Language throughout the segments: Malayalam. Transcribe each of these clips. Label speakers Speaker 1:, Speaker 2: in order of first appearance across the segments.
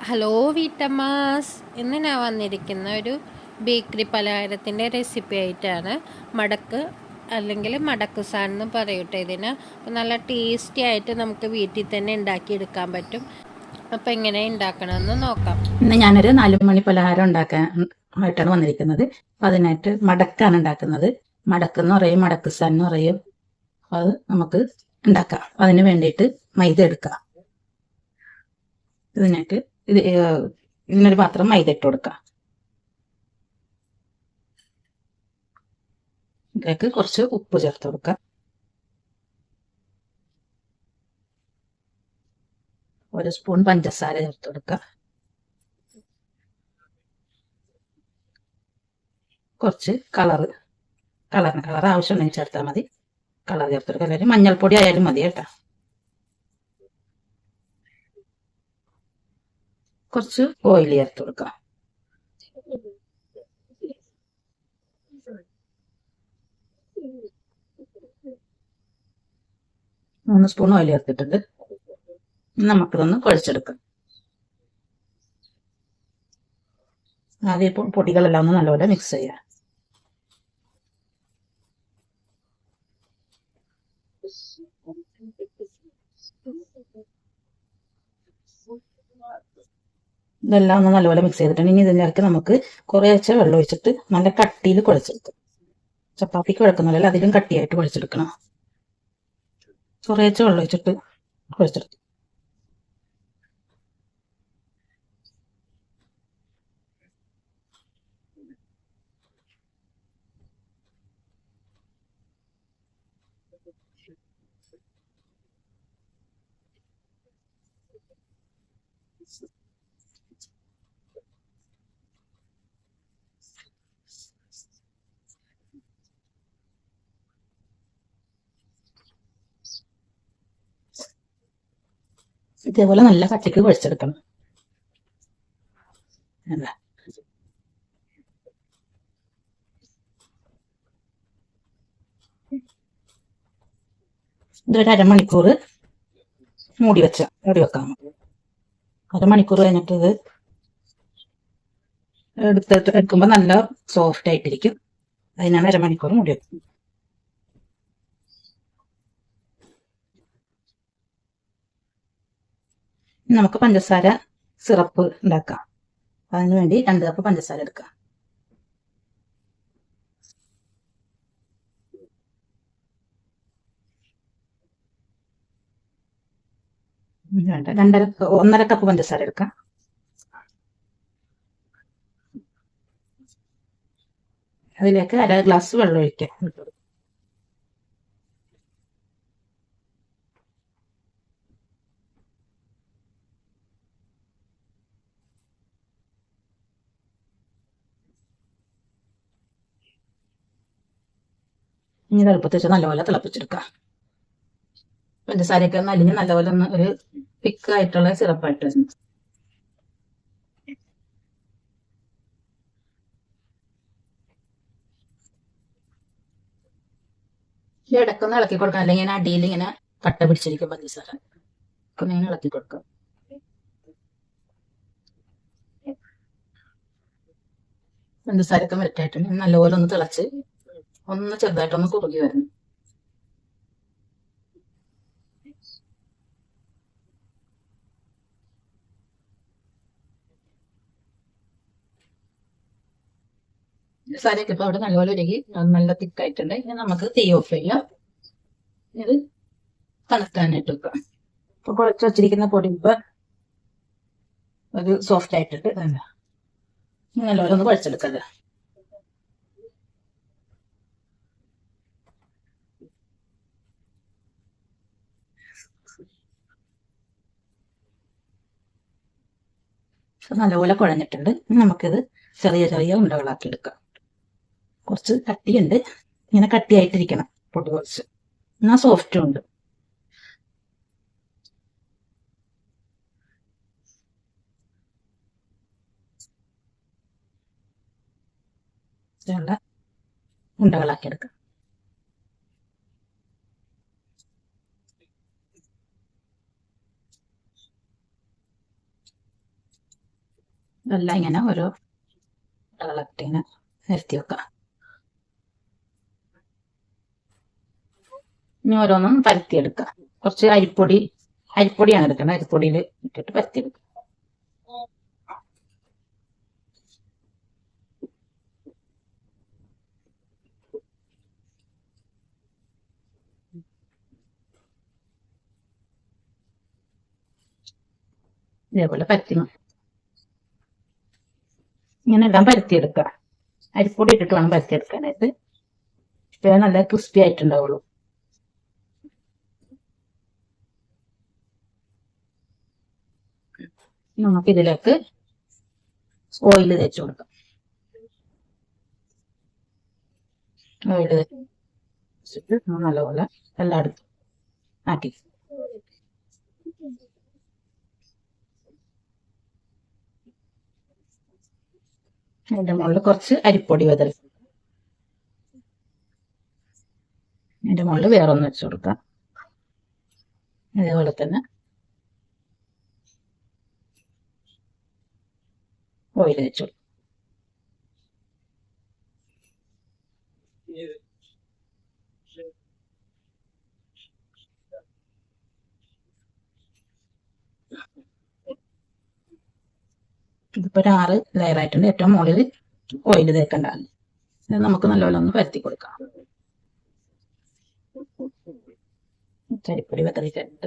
Speaker 1: ഹലോ വീട്ടമ്മാസ്, ഇന്ന് ഞാൻ വന്നിരിക്കുന്ന ഒരു ബേക്കറി പലഹാരത്തിൻ്റെ റെസിപ്പി ആയിട്ടാണ്. മടക്ക് അല്ലെങ്കിൽ മടക്കുസാൻ എന്ന് പറയട്ടെ ഇതിന്. നല്ല ടേസ്റ്റി ആയിട്ട് നമുക്ക് വീട്ടിൽ തന്നെ ഉണ്ടാക്കിയെടുക്കാൻ പറ്റും. അപ്പോൾ എങ്ങനെ ഉണ്ടാക്കണമെന്ന് നോക്കാം.
Speaker 2: ഇന്ന് ഞാനൊരു 4 മണി പലഹാരം ഉണ്ടാക്കാൻ ആയിട്ടാണ് വന്നിരിക്കുന്നത്. അതിനായിട്ട് മടക്കാണ് ഉണ്ടാക്കുന്നത്. മടക്കെന്ന് പറയും, മടക്കുസാൻ എന്ന് പറയും. അത് നമുക്ക് ഉണ്ടാക്കാം. അതിന് വേണ്ടിയിട്ട് മൈദ എടുക്കാം. ഇതിനായിട്ട് ഇതിനൊരു പാത്രം മൈദ ഇട്ട് കൊടുക്കാം. ഇതിലേക്ക് കുറച്ച് ഉപ്പ് ചേർത്ത് കൊടുക്കാം. ഒരു സ്പൂൺ പഞ്ചസാര ചേർത്ത് കൊടുക്കാം. കുറച്ച് കളർ ആവശ്യമുണ്ടെങ്കിൽ ചേർത്താൽ മതി. കളർ ചേർത്ത് കൊടുക്കാം. അല്ലെങ്കിൽ മഞ്ഞൾപ്പൊടി ആയാലും മതി കേട്ടോ. കുറച്ച് ഓയിൽ ചേർത്ത് കൊടുക്കാം. 3 സ്പൂൺ ഓയിൽ ചേർത്തിട്ടുണ്ട്. നമുക്കിതൊന്ന് കുഴച്ചെടുക്കാം. ആദ്യം ഇപ്പോൾ പൊടികളെല്ലാം ഒന്ന് നല്ലപോലെ മിക്സ് ചെയ്യാം. ഇതെല്ലാം ഒന്ന് നല്ലപോലെ മിക്സ് ചെയ്തിട്ടുണ്ട്. ഇനി ഇതിലേക്ക് നമുക്ക് കുറേശ്ശെ വെള്ളം ഒഴിച്ചിട്ട് നല്ല കട്ടിയിൽ കുഴച്ചെടുക്കാം. ചപ്പാത്തിക്ക് കുഴക്കുന്നതല്ല, അതിലും കട്ടിയായിട്ട് കുഴച്ചെടുക്കണം. കുറേശ്ശെ വെള്ളം ഒഴിച്ചിട്ട് കുഴച്ചെടുക്കും. ഇതേപോലെ നല്ല കട്ടിക്ക് കുഴച്ചെടുക്കണം. ഇതൊരു അരമണിക്കൂർ മൂടി വെക്കാം. അരമണിക്കൂർ കഴിഞ്ഞിട്ട് ഇത് എടുക്കുമ്പോൾ നല്ല സോഫ്റ്റ് ആയിട്ടിരിക്കും. അതിനാണ് അരമണിക്കൂർ മൂടി വെക്കുന്നത്. നമുക്ക് പഞ്ചസാര സിറപ്പ് ഉണ്ടാക്കാം. അതിനു വേണ്ടി 2 കപ്പ് പഞ്ചസാര എടുക്കാം. വേണ്ട, 1.5 കപ്പ് പഞ്ചസാര എടുക്കാം. അതിലേക്ക് 1/2 ഗ്ലാസ് വെള്ളം ഒഴിക്കാം. ഇനി തിളപ്പത്ത് വെച്ച് നല്ലപോലെ തിളപ്പിച്ചെടുക്കാം. പഞ്ചസാരയൊക്കെ ഒന്ന് അലിഞ്ഞ് നല്ലപോലെ ഒന്ന് ഒരു തിക്കായിട്ടുള്ള സിറപ്പായിട്ട് വരണം. ഇടക്കൊന്ന് ഇളക്കി കൊടുക്കാം, അല്ലെങ്കിൽ ഇങ്ങനെ അടിയിൽ ഇങ്ങനെ കട്ട പിടിച്ചിരിക്കും പഞ്ചസാര. ഒന്ന് ഇങ്ങനെ ഇളക്കി കൊടുക്കാം. പഞ്ചസാരയൊക്കെ മെൽറ്റായിട്ടുണ്ട്. നല്ലപോലെ ഒന്ന് തിളച്ച് ഒന്ന് ചെറുതായിട്ടൊന്ന് കുറുകി വരണം. പഞ്ചസാരയൊക്കെ ഇപ്പൊ അവിടെ നല്ലപോലെ ഉരുകി നല്ല തിക്കായിട്ടുണ്ട്. ഇനി നമുക്ക് തീ ഓഫ് ചെയ്യാം. ഇത് തണുക്കാനായിട്ട് വെക്കാം. ഇപ്പൊ കുഴച്ച് വെച്ചിരിക്കുന്ന പൊടി ഇപ്പൊ ഒരു സോഫ്റ്റ് ആയിട്ടിട്ട് നല്ലപോലെ ഒന്ന് കുഴച്ചെടുക്കല്ലേ. നല്ലപോലെ കുഴഞ്ഞിട്ടുണ്ട്. നമുക്കിത് ചെറിയ ചെറിയ ഉണ്ടകളാക്കി എടുക്കാം. കുറച്ച് കട്ടിയുണ്ട്, ഇങ്ങനെ കട്ടിയായിട്ടിരിക്കണം പൊടി കുറച്ച്. എന്നാൽ സോഫ്റ്റും ഉണ്ട്. ഉണ്ടകളാക്കി എടുക്കാം. എല്ലാം ഇങ്ങനെ ഓരോ കളക്ട് ഇങ്ങനെ നിരത്തി വെക്കാം. ഇനി ഓരോന്നും പരത്തിയെടുക്കാം. കുറച്ച് അരിപ്പൊടിയാണ് എടുക്കുന്നത്. അരിപ്പൊടിയിൽ ഇട്ടിട്ട് പരത്തിയെടുക്കാം. ഇതേപോലെ ഇങ്ങനെ എല്ലാം പരത്തിയെടുക്കുക. അരിപ്പൊടി ഇട്ടിട്ട് വേണം പരത്തിയെടുക്കാനായിട്ട്. ഇപ്പൊ നല്ല ക്രിസ്പി ആയിട്ടുണ്ടാവുള്ളൂ. നമുക്ക് ഇതിലേക്ക് ഓയിൽ തേച്ച് കൊടുക്കാം. ഓയിൽ വെച്ചിട്ട് നല്ലപോലെ എല്ലായിടത്തും ആക്കി. അതിന്റെ മുകളിൽ കുറച്ച് അരിപ്പൊടി വിതറി. അതിന്റെ മുകളിൽ വേറൊന്ന് വെച്ച് കൊടുക്കാം. അതേപോലെ തന്നെ ഓയിൽ വെച്ചു. ഇതിപ്പോ ഒരു 6 ലെയർ ആയിട്ടുണ്ട്. ഏറ്റവും മുകളിൽ ഓയിൽ തേക്കണ്ടാണ്. ഇത് നമുക്ക് നല്ലപോലെ ഒന്ന് പരത്തി കൊടുക്കാം. ചരിപ്പൊടി വെതറിയിട്ടുണ്ട്.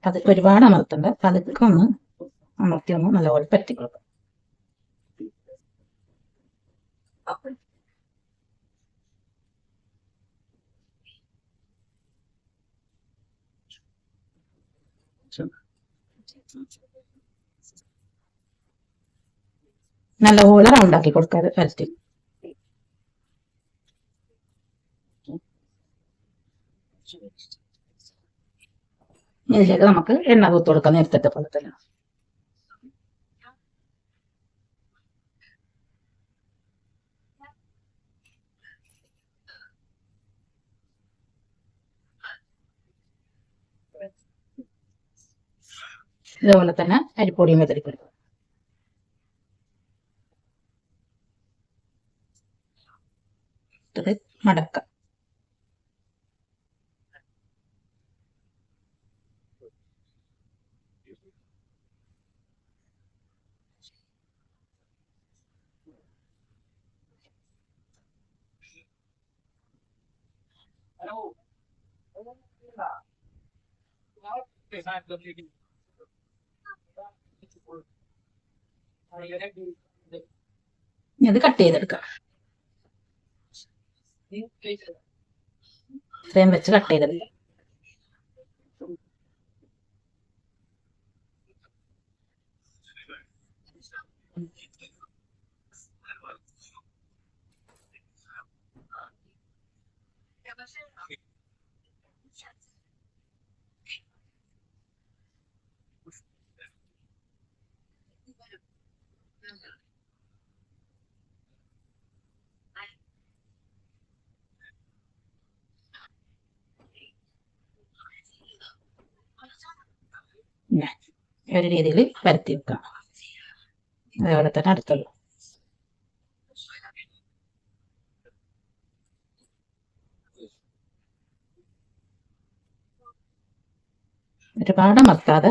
Speaker 2: അതൊക്കെ ഒരുപാട് അമർത്തണ്ട. പതുക്കെ ഒന്ന് അമർത്തി ഒന്ന് നല്ലപോലെ പരത്തി കൊടുക്കാം. നല്ലപോലെ റൗണ്ട് ആക്കി കൊടുക്കാതെ പരത്തി. ഇതിലേക്ക് നമുക്ക് എണ്ണ തൂത്ത് കൊടുക്കാം. നേരത്തെ പോലെ തന്നെ ഇതുപോലെ തന്നെ അരിപ്പൊടിയും വിതറി കൊടുക്കും. മടക്കാം. ഇത് കട്ട് ചെയ്തെടുക്കാം. ഫ്രെയിം വെച്ച് കട്ട് ചെയ്തെടുക്കാം. ഒരു രീതിയിൽ പരത്തി വെക്കാം. അതേപോലെ തന്നെ അടുത്തുള്ളൂ. ഒരുപാട് അമർത്താതെ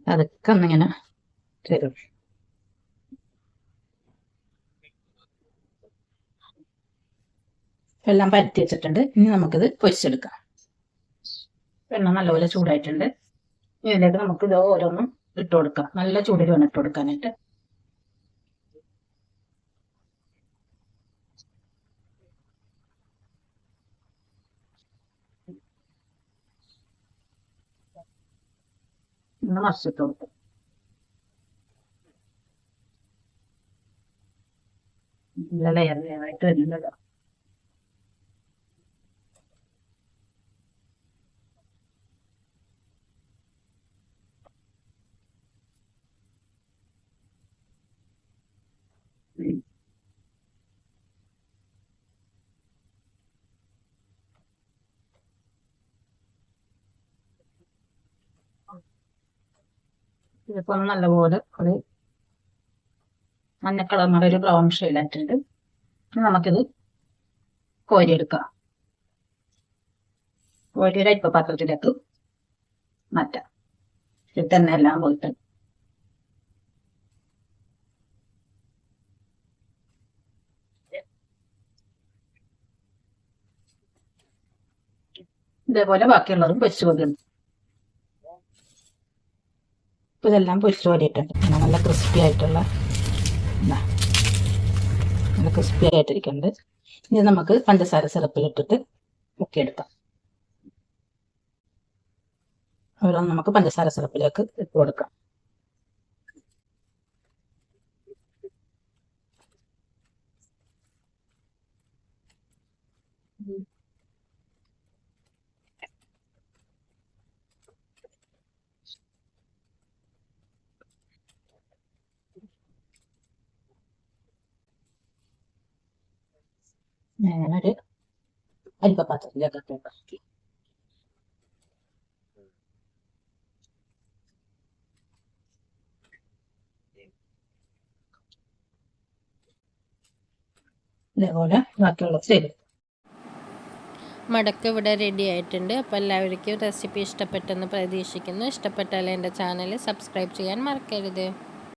Speaker 2: അതൊക്കെ ഒന്നിങ്ങനെ ചെയ്തു. എല്ലാം പരത്തി വെച്ചിട്ടുണ്ട്. ഇനി നമുക്കിത് പൊരിച്ചെടുക്കാം. എണ്ണ നല്ലപോലെ ചൂടായിട്ടുണ്ട്. ഇതിലേക്ക് നമുക്ക് ഇത് ഓരോന്നും ഇട്ട് കൊടുക്കാം. നല്ല ചൂടിൽ വേണം ഇട്ട് കൊടുക്കാനായിട്ട്. മറിച്ചിട്ട് കൊടുക്കാം. നല്ല ലെയർ ലെയറായിട്ട് വരുന്നുണ്ടല്ലോ. ഇതിപ്പോൾ നല്ലപോലെ ഒരു മഞ്ഞ കളറിനുള്ള ഒരു ബ്രൗൺ ഷെയ്ഡായിട്ടുണ്ട്. ഇനി നമുക്കിത് കോരിയെടുക്കാം. കോരി ഒരു അരിപ്പ പാത്രത്തിലേക്ക് മാറ്റാം. ഇതിൽ തന്നെ എല്ലാം പോയിട്ട് ഇതേപോലെ ബാക്കിയുള്ളതും പൊരിച്ചു കൊടുക്കണം. ഇപ്പം ഇതെല്ലാം പൊരിച്ചു കോരിയിട്ടുണ്ട്. നല്ല ക്രിസ്പി ആയിട്ടുള്ള നല്ല ക്രിസ്പി ആയിട്ടിരിക്കുന്നുണ്ട്. ഇനി നമുക്ക് പഞ്ചസാര സിറപ്പിലിട്ടിട്ട് മുക്കിയെടുക്കാം. ഓരോന്ന് നമുക്ക് പഞ്ചസാര സിറപ്പിലേക്ക് ഇട്ട് കൊടുക്കാം. ഞാനൊരു അരിപ്പ പാത്രത്തിലേക്ക് ഇട്ടേക്കാം. ഇതേപോലെ ബാക്കിയുള്ളത് ചെയ്തു.
Speaker 1: മടക്ക് ഇവിടെ റെഡി ആയിട്ടുണ്ട്. അപ്പോൾ എല്ലാവർക്കും റെസിപ്പി ഇഷ്ടപ്പെട്ടെന്ന് പ്രതീക്ഷിക്കുന്നു. ഇഷ്ടപ്പെട്ടാൽ എൻ്റെ ചാനൽ സബ്സ്ക്രൈബ് ചെയ്യാൻ മറക്കരുത്.